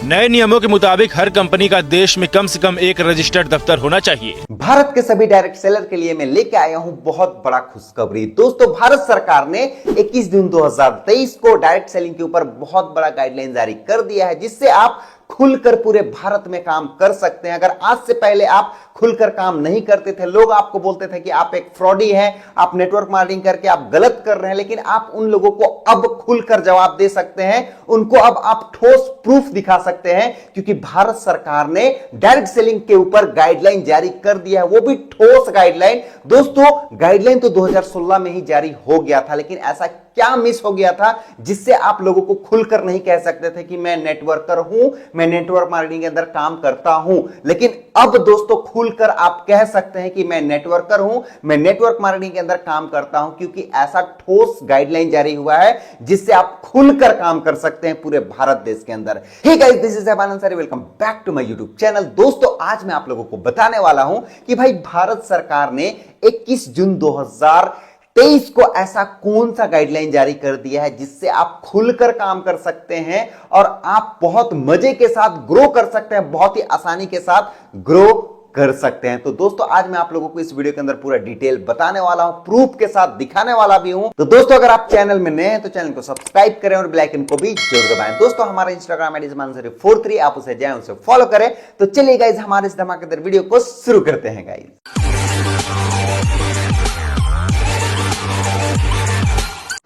नए नियमों के मुताबिक हर कंपनी का देश में कम से कम एक रजिस्टर्ड दफ्तर होना चाहिए। भारत के सभी डायरेक्ट सेलर के लिए मैं लेके आया हूं बहुत बड़ा खुशखबरी। दोस्तों, भारत सरकार ने 21 जून 2023 को डायरेक्ट सेलिंग के ऊपर बहुत बड़ा गाइडलाइन जारी कर दिया है, जिससे आप खुलकर पूरे भारत में काम कर सकते हैं। अगर आज से पहले आप खुलकर काम नहीं करते थे, लोग आपको बोलते थे कि आप एक फ्रॉडी हैं, आप नेटवर्क मार्केटिंग करके आप गलत कर रहे हैं, लेकिन आप उन लोगों को अब खुलकर जवाब दे सकते हैं। उनको अब आप ठोस प्रूफ दिखा सकते हैं, क्योंकि भारत सरकार ने डायरेक्ट सेलिंग के ऊपर गाइडलाइन जारी कर दिया है, वो भी ठोस गाइडलाइन। दोस्तों, गाइडलाइन तो 2016 में ही जारी हो गया था, लेकिन ऐसा क्या मिस हो गया था जिससे आप लोगों को खुलकर नहीं कह सकते थे कि मैं नेटवर्कर हूं, मैं नेटवर्क मार्केटिंग के अंदर काम करता हूं। लेकिन अब दोस्तों खुलकर आप कह सकते हैं कि मैं नेटवर्कर हूं, मैं नेटवर्क मार्केटिंग के अंदर काम करता हूं, क्योंकि ऐसा ठोस गाइडलाइन जारी हुआ है जिससे आप खुलकर काम कर सकते हैं पूरे भारत देश के अंदर। Hey guys, this is Aban Ansari, welcome back to my YouTube channel. दोस्तों, आज मैं आप लोगों को बताने वाला हूं कि भाई भारत सरकार ने 21 जून 2023 को ऐसा कौन सा गाइडलाइन जारी कर दिया है जिससे आप खुलकर काम कर सकते हैं और आप बहुत मजे के साथ ग्रो कर सकते हैं, बहुत ही आसानी के साथ ग्रो कर सकते हैं। तो दोस्तों, आज मैं आप लोगों को इस वीडियो के अंदर पूरा डिटेल बताने वाला हूं, प्रूफ के साथ दिखाने वाला भी हूं। तो दोस्तों, अगर आप चैनल में नए हैं तो चैनल को सब्सक्राइब करें और बेल आइकन को भी जरूर दबाएं। दोस्तों, हमारा इंस्टाग्राम आईडी @mansari43, आप उसे जाएं, उसे फॉलो करें। तो चलिए गाइस, हमारे इस धमाकेदार वीडियो को शुरू करते हैं गाइस।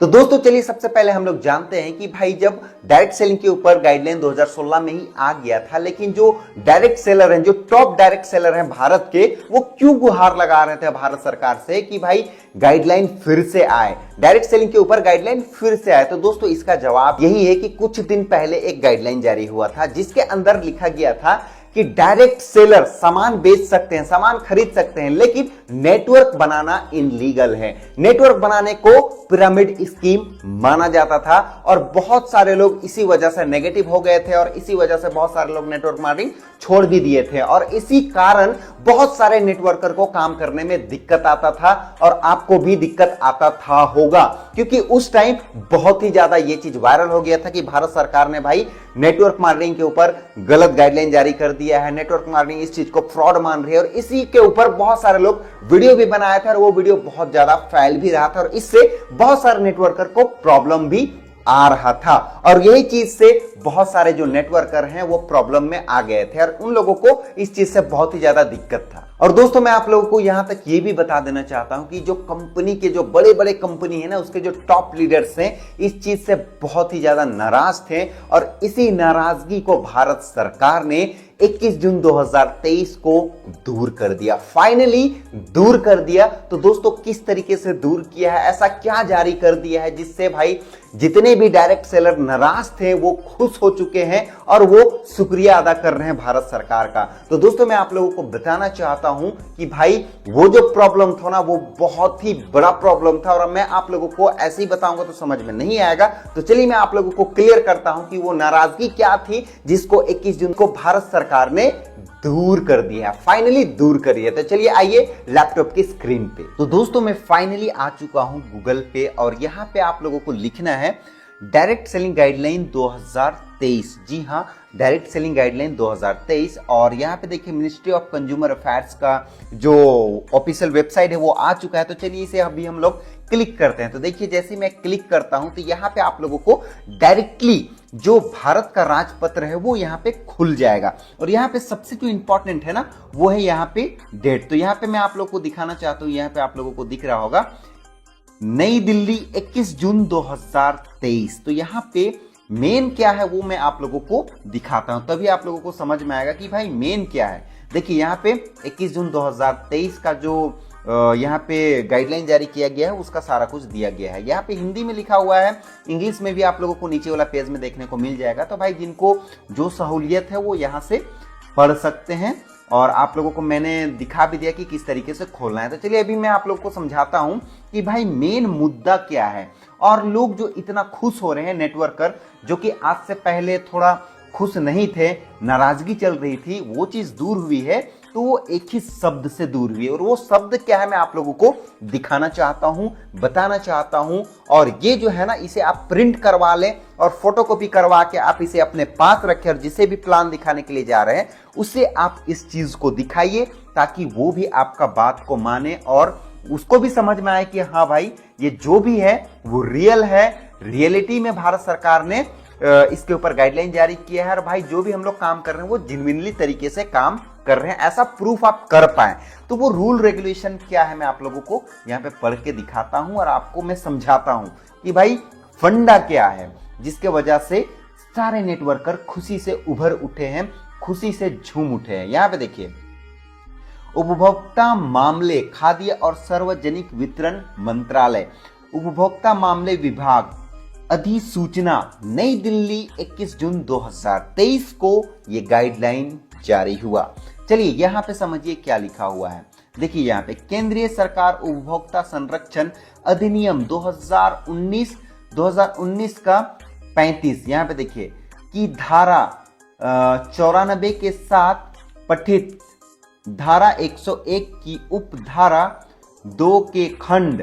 तो दोस्तों, चलिए सबसे पहले हम लोग जानते हैं कि भाई जब डायरेक्ट सेलिंग के ऊपर गाइडलाइन 2016 में ही आ गया था, लेकिन जो डायरेक्ट सेलर हैं, जो टॉप डायरेक्ट सेलर हैं भारत के, वो क्यों गुहार लगा रहे थे भारत सरकार से कि भाई गाइडलाइन फिर से आए, डायरेक्ट सेलिंग के ऊपर गाइडलाइन फिर से आए। तो दोस्तों, इसका जवाब यही है कि कुछ दिन पहले एक गाइडलाइन जारी हुआ था जिसके अंदर लिखा गया था कि डायरेक्ट सेलर सामान बेच सकते हैं, सामान खरीद सकते हैं, लेकिन नेटवर्क बनाना इनलीगल है। नेटवर्क बनाने को पिरामिड स्कीम माना जाता था और बहुत सारे लोग इसी वजह से नेगेटिव हो गए थे और इसी वजह से बहुत सारे लोग नेटवर्क मार्केटिंग छोड़ भी दिए थे और इसी कारण बहुत सारे नेटवर्कर को काम करने में दिक्कत आता था और आपको भी दिक्कत आता था होगा, क्योंकि उस टाइम बहुत ही ज्यादा ये चीज वायरल हो गया था कि भारत सरकार ने भाई नेटवर्क मार्केटिंग के ऊपर गलत गाइडलाइन जारी कर दिया है, नेटवर्क मार्केटिंग इस चीज को फ्रॉड मान रही है और इसी के ऊपर बहुत सारे लोग वीडियो भी बनाए थे और वो वीडियो बहुत ज्यादा फैल भी रहा था और इससे बहुत सारे नेटवर्कर को प्रॉब्लम भी आ रहा था और यही चीज से बहुत सारे जो नेटवर्कर हैं वो प्रॉब्लम में आ गए थे और उन लोगों को इस चीज से बहुत ही ज्यादा दिक्कत था। और दोस्तों, मैं आप लोगों को यहां तक ये भी बता देना चाहता हूं कि जो कंपनी के जो बड़े बड़े कंपनी है ना, उसके जो टॉप लीडर्स हैं इस चीज से बहुत ही ज्यादा नाराज थे और इसी नाराजगी को भारत सरकार ने 21 जून 2023 को दूर कर दिया, फाइनली दूर कर दिया। तो दोस्तों, किस तरीके से दूर किया है, ऐसा क्या जारी कर दिया है जिससे भाई जितने भी डायरेक्ट सेलर नाराज थे वो खुश हो चुके हैं और वो शुक्रिया अदा कर रहे हैं भारत सरकार का। तो दोस्तों, मैं आप लोगों को बताना चाहता हूं कि भाई वो जो प्रॉब्लम था ना, वो बहुत ही बड़ा प्रॉब्लम था और मैं आप लोगों को ऐसे ही बताऊंगा तो समझ में नहीं आएगा। तो चलिए मैं आप लोगों को क्लियर करता हूं कि वो नाराजगी क्या थी जिसको 21 जून को भारत सरकार ने दूर कर दिया, फाइनली दूर करिए। तो चलिए आइए लैपटॉप की स्क्रीन पे। तो दोस्तों, मैं फाइनली आ चुका हूं गूगल पे और यहां पे आप लोगों को लिखना है डायरेक्ट सेलिंग गाइडलाइन 2023। जी हां, डायरेक्ट सेलिंग गाइडलाइन 2023 और यहाँ पे देखिए मिनिस्ट्री ऑफ कंज्यूमर अफेयर्स का जो ऑफिशियल वेबसाइट है वो आ चुका है। तो चलिए इसे अभी हम लोग क्लिक करते हैं। तो देखिए, जैसे मैं क्लिक करता हूं तो यहाँ पे आप लोगों को डायरेक्टली जो भारत का राजपत्र है वो यहाँ पे खुल जाएगा और यहाँ पे सबसे जो इंपॉर्टेंट है ना, वो है यहाँ पे डेट। तो यहाँ पे मैं आप लोगों को दिखाना चाहता हूँ, यहाँ पे आप लोगों को दिख रहा होगा नई दिल्ली 21 जून 2023। तो यहाँ पे मेन क्या है वो मैं आप लोगों को दिखाता हूं, तभी आप लोगों को समझ में आएगा कि भाई मेन क्या है। देखिए, यहाँ पे 21 जून 2023 का जो यहाँ पे गाइडलाइन जारी किया गया है उसका सारा कुछ दिया गया है। यहाँ पे हिंदी में लिखा हुआ है, इंग्लिश में भी आप लोगों को नीचे वाला पेज में देखने को मिल जाएगा। तो भाई जिनको जो सहूलियत है वो यहाँ से पढ़ सकते हैं और आप लोगों को मैंने दिखा भी दिया कि किस तरीके से खोलना है। तो चलिए अभी मैं आप लोगों को समझाता हूं कि भाई मेन मुद्दा क्या है और लोग जो इतना खुश हो रहे हैं, नेटवर्कर जो कि आज से पहले थोड़ा खुश नहीं थे, नाराजगी चल रही थी, वो चीज दूर हुई है। तो वो एक ही शब्द से दूर हुई और वो शब्द क्या है मैं आप लोगों को दिखाना चाहता हूं, बताना चाहता हूं। और ये जो है ना, इसे आप प्रिंट करवा लें और फोटोकॉपी करवा के आप इसे अपने पास रखें और जिसे भी प्लान दिखाने के लिए जा रहे हैं उसे आप इस चीज को दिखाइए ताकि वो भी आपका बात को माने और उसको भी समझ में आए कि हाँ भाई, ये जो भी है वो रियल है। रियलिटी में भारत सरकार ने इसके ऊपर गाइडलाइन जारी किया है और भाई जो भी हम लोग काम कर रहे हैं वो जेन्युइनली तरीके से काम कर रहे हैं, ऐसा प्रूफ आप कर पाए। तो वो रूल रेगुलेशन क्या है मैं आप लोगों को यहाँ पे पढ़ के दिखाता हूं और आपको मैं समझाता हूं कि भाई फंडा क्या है जिसके वजह से सारे नेटवर्कर खुशी से उभर उठे हैं, खुशी से झूम उठे हैं। यहाँ पे देखिए, उपभोक्ता मामले, खाद्य और सार्वजनिक वितरण मंत्रालय, उपभोक्ता मामले विभाग, अधिसूचना, नई दिल्ली 21 जून 2023 को यह गाइडलाइन जारी हुआ। चलिए यहां पे समझिए क्या लिखा हुआ है। देखिए यहाँ पे केंद्रीय सरकार उपभोक्ता संरक्षण अधिनियम 2019 का 35, यहाँ पे देखिए कि धारा 94 के साथ पठित धारा 101 की उपधारा 2 के खंड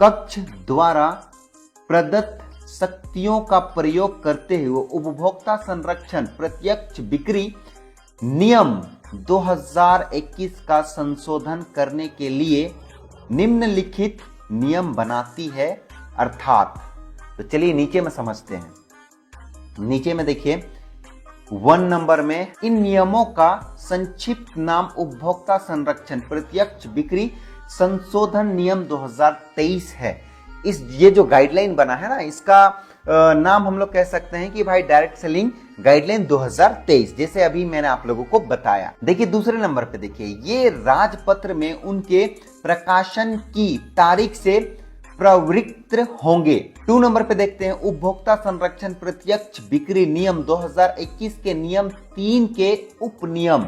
कक्ष द्वारा प्रदत्त शक्तियों का प्रयोग करते हुए उपभोक्ता संरक्षण प्रत्यक्ष बिक्री नियम 2021 का संशोधन करने के लिए निम्नलिखित नियम बनाती है। अर्थात, तो चलिए नीचे में समझते हैं। नीचे में देखिए 1 नंबर में इन नियमों का संक्षिप्त नाम उपभोक्ता संरक्षण प्रत्यक्ष बिक्री संशोधन नियम 2023 है। ये जो गाइडलाइन बना है ना, इसका नाम हम लोग कह सकते हैं कि भाई डायरेक्ट सेलिंग गाइडलाइन 2023, जैसे अभी मैंने आप लोगों को बताया। देखिए दूसरे नंबर पे देखिए, ये राजपत्र में उनके प्रकाशन की तारीख से प्रवृत्त होंगे। 2 नंबर पे देखते हैं, उपभोक्ता संरक्षण प्रत्यक्ष बिक्री नियम 2021 के नियम 3 के उपनियम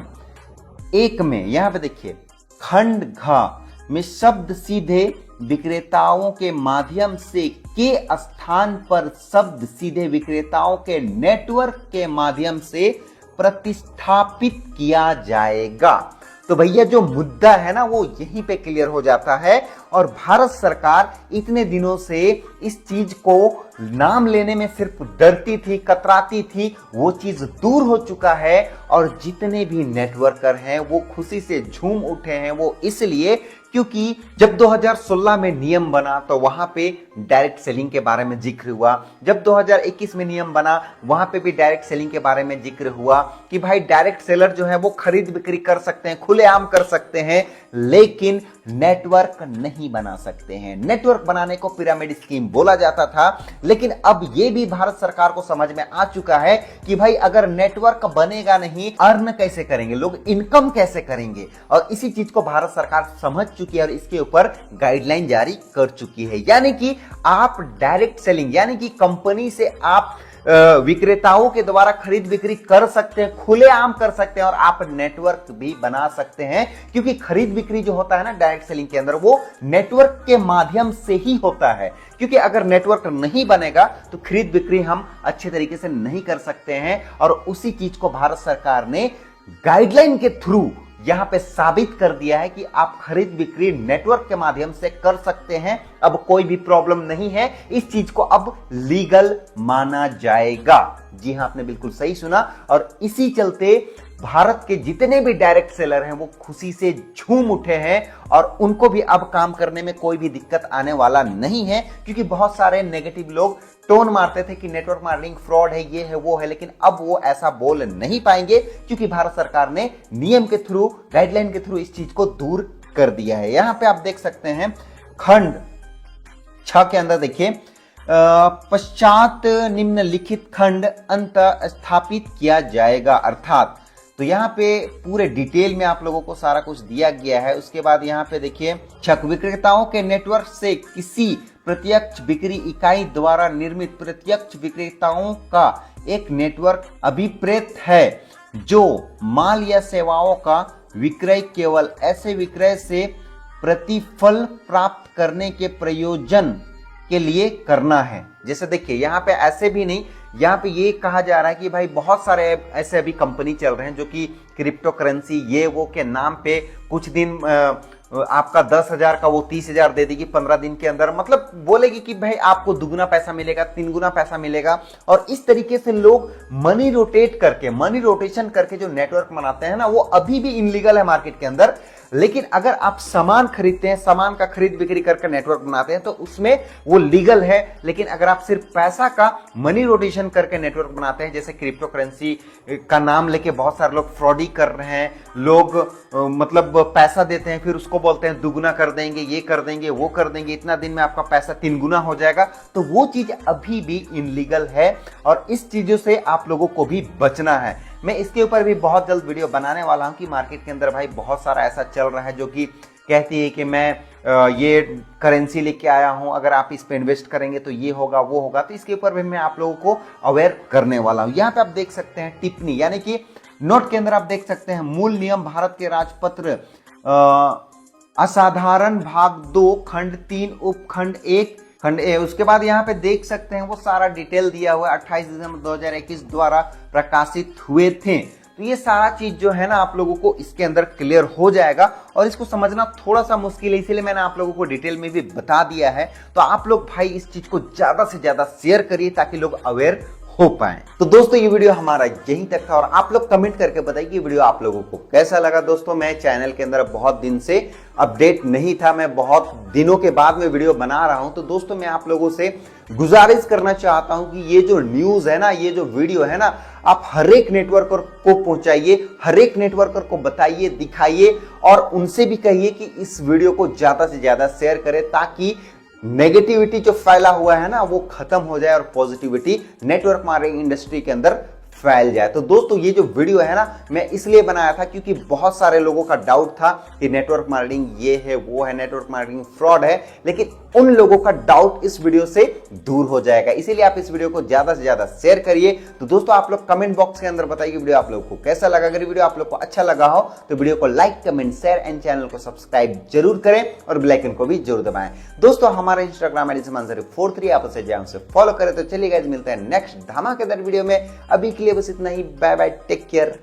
1 में, यहां पे देखिए खंड घ में शब्द सीधे विक्रेताओं के माध्यम से के स्थान पर शब्द सीधे विक्रेताओं के नेटवर्क के माध्यम से प्रतिस्थापित किया जाएगा। तो भैया जो मुद्दा है ना वो यहीं पे क्लियर हो जाता है और भारत सरकार इतने दिनों से इस चीज को नाम लेने में सिर्फ डरती थी, कतराती थी, वो चीज दूर हो चुका है और जितने भी नेटवर्कर हैं वो खुशी से झूम उठे हैं। वो इसलिए क्योंकि जब 2016 में नियम बना तो वहां पे डायरेक्ट सेलिंग के बारे में जिक्र हुआ, जब 2021 में नियम बना वहां पे भी डायरेक्ट सेलिंग के बारे में जिक्र हुआ कि भाई डायरेक्ट सेलर जो है वो खरीद बिक्री कर सकते हैं, खुलेआम कर सकते हैं, लेकिन नेटवर्क नहीं बना सकते हैं। नेटवर्क बनाने को पिरामिड स्कीम बोला जाता था, लेकिन अब यह भी भारत सरकार को समझ में आ चुका है कि भाई अगर नेटवर्क बनेगा नहीं, अर्न कैसे करेंगे लोग, इनकम कैसे करेंगे। और इसी चीज को भारत सरकार समझ चुकी है और इसके ऊपर गाइडलाइन जारी कर चुकी है। यानी कि आप डायरेक्ट सेलिंग, यानी कि कंपनी से आप विक्रेताओं के द्वारा खरीद बिक्री कर सकते हैं, खुलेआम कर सकते हैं और आप नेटवर्क भी बना सकते हैं। क्योंकि खरीद बिक्री जो होता है ना डायरेक्ट सेलिंग के अंदर, वो नेटवर्क के माध्यम से ही होता है। क्योंकि अगर नेटवर्क नहीं बनेगा तो खरीद बिक्री हम अच्छे तरीके से नहीं कर सकते हैं। और उसी चीज को भारत सरकार ने गाइडलाइन के थ्रू यहां पे साबित कर दिया है कि आप खरीद बिक्री नेटवर्क के माध्यम से कर सकते हैं। अब कोई भी प्रॉब्लम नहीं है, इस चीज को अब लीगल माना जाएगा। जी हां, आपने बिल्कुल सही सुना। और इसी चलते भारत के जितने भी डायरेक्ट सेलर हैं वो खुशी से झूम उठे हैं और उनको भी अब काम करने में कोई भी दिक्कत आने वाला नहीं है। क्योंकि बहुत सारे नेगेटिव लोग टोन मारते थे कि नेटवर्क मार्केटिंग फ्रॉड है, ये है, वो है, लेकिन अब वो ऐसा बोल नहीं पाएंगे क्योंकि भारत सरकार ने नियम के थ्रू, गाइडलाइन के थ्रू इस चीज को दूर कर दिया है। यहां पे आप देख सकते हैं खंड 6 के अंदर देखिए, पश्चात निम्नलिखित खंड अंत स्थापित किया जाएगा। अर्थात, तो यहाँ पे पूरे डिटेल में आप लोगों को सारा कुछ दिया गया है। उसके बाद यहाँ पे देखिए, छक विक्रेताओं के नेटवर्क से किसी प्रत्यक्ष बिक्री इकाई द्वारा निर्मित प्रत्यक्ष विक्रेताओं का एक नेटवर्क अभिप्रेत है जो माल या सेवाओं का विक्रय केवल ऐसे विक्रय से प्रतिफल प्राप्त करने के प्रयोजन के लिए करना है। जैसे देखिए यहाँ पे ऐसे भी नहीं, यहाँ पे ये कहा जा रहा है कि भाई बहुत सारे ऐसे अभी कंपनी चल रहे हैं जो कि क्रिप्टो करेंसी ये वो के नाम पे कुछ दिन आपका 10,000 का वो 30,000 दे देगी 15 दिन के अंदर, मतलब बोलेगी कि भाई आपको दुगना पैसा मिलेगा, 3 गुना पैसा मिलेगा। और इस तरीके से लोग मनी रोटेशन करके जो नेटवर्क बनाते हैं ना, वो अभी भी इनलीगल है मार्केट के अंदर। लेकिन अगर आप सामान खरीदते हैं, सामान का खरीद बिक्री करके नेटवर्क बनाते हैं तो उसमें वो लीगल है। लेकिन अगर आप सिर्फ पैसा का मनी रोटेशन करके नेटवर्क बनाते हैं, जैसे क्रिप्टो करेंसी का नाम लेके बहुत सारे लोग फ्रॉडी कर रहे हैं, लोग मतलब पैसा देते हैं फिर उसको बोलते हैं दुगुना कर देंगे, ये कर देंगे, वो कर देंगे, इतना दिन में आपका पैसा 3 गुना हो जाएगा, तो वो चीज अभी भी इनलीगल है और इस चीजों से आप लोगों को भी बचना है। मैं इसके ऊपर भी बहुत जल्द वीडियो बनाने वाला हूं कि मार्केट के अंदर भाई बहुत सारा ऐसा चल रहा है जो कि कहती है कि मैं ये करेंसी लेके आया हूं, अगर आप इस पे इन्वेस्ट करेंगे तो ये होगा वो होगा। तो इसके ऊपर भी मैं आप लोगों को अवेयर करने वाला हूं। यहाँ पे आप देख सकते हैं टिप्पणी, यानी कि नोट के अंदर आप देख सकते हैं मूल नियम भारत के राजपत्र असाधारण भाग 2 खंड 3 उपखंड 1 खंड ए। उसके बाद यहाँ पे देख सकते हैं वो सारा डिटेल दिया हुआ है, 28 दिसंबर 2021 द्वारा प्रकाशित हुए थे। तो ये सारा चीज जो है ना आप लोगों को इसके अंदर क्लियर हो जाएगा और इसको समझना थोड़ा सा मुश्किल है, इसीलिए मैंने आप लोगों को डिटेल में भी बता दिया है। तो आप लोग भाई इस चीज को ज्यादा से ज्यादा शेयर करिए ताकि लोग अवेयर हो पाए। तो दोस्तों ये वीडियो हमारा यहीं तक था और आप लोग कमेंट करके बताइए कि वीडियो आप लोगों को कैसा लगा। दोस्तों मैं चैनल के अंदर बहुत दिन से अपडेट नहीं था, मैं बहुत दिनों के बाद में वीडियो बना रहा हूं। तो दोस्तों मैं आप लोगों से गुजारिश करना चाहता हूं कि ये जो न्यूज है ना, ये जो वीडियो है ना, आप हर एक नेटवर्कर को पहुंचाइए, हर एक नेटवर्कर को बताइए, दिखाइए और उनसे भी कहिए कि इस वीडियो को ज्यादा से ज्यादा शेयर करें ताकि नेगेटिविटी जो फैला हुआ है ना वो खत्म हो जाए और पॉजिटिविटी नेटवर्क मार्केटिंग इंडस्ट्री के अंदर फैल जाए। तो दोस्तों ये जो वीडियो है ना मैं इसलिए बनाया था क्योंकि बहुत सारे लोगों का डाउट था कि नेटवर्क मार्केटिंग ये है वो है, नेटवर्क मार्केटिंग फ्रॉड है, लेकिन उन लोगों का डाउट इस वीडियो से दूर हो जाएगा। इसीलिए आप इस वीडियो को ज्यादा से ज्यादा शेयर करिए। तो दोस्तों आप लोग कमेंट बॉक्स के अंदर बताइए वीडियो आप लोगों को कैसा लगा। अगर वीडियो आप लोग को अच्छा लगा हो तो वीडियो को like, comment, share and channel को सब्सक्राइब जरूर करें और बेल आइकन को भी जरूर दबाएं। दोस्तों हमारा इंस्टाग्राम आईडी manzari43 आप उसे जाएं, उसे फॉलो करें। तो चलिए गाइस मिलते हैं नेक्स्ट धमाकेदार वीडियो में। अभी के लिए बस इतना ही, बाय बाय, टेक केयर।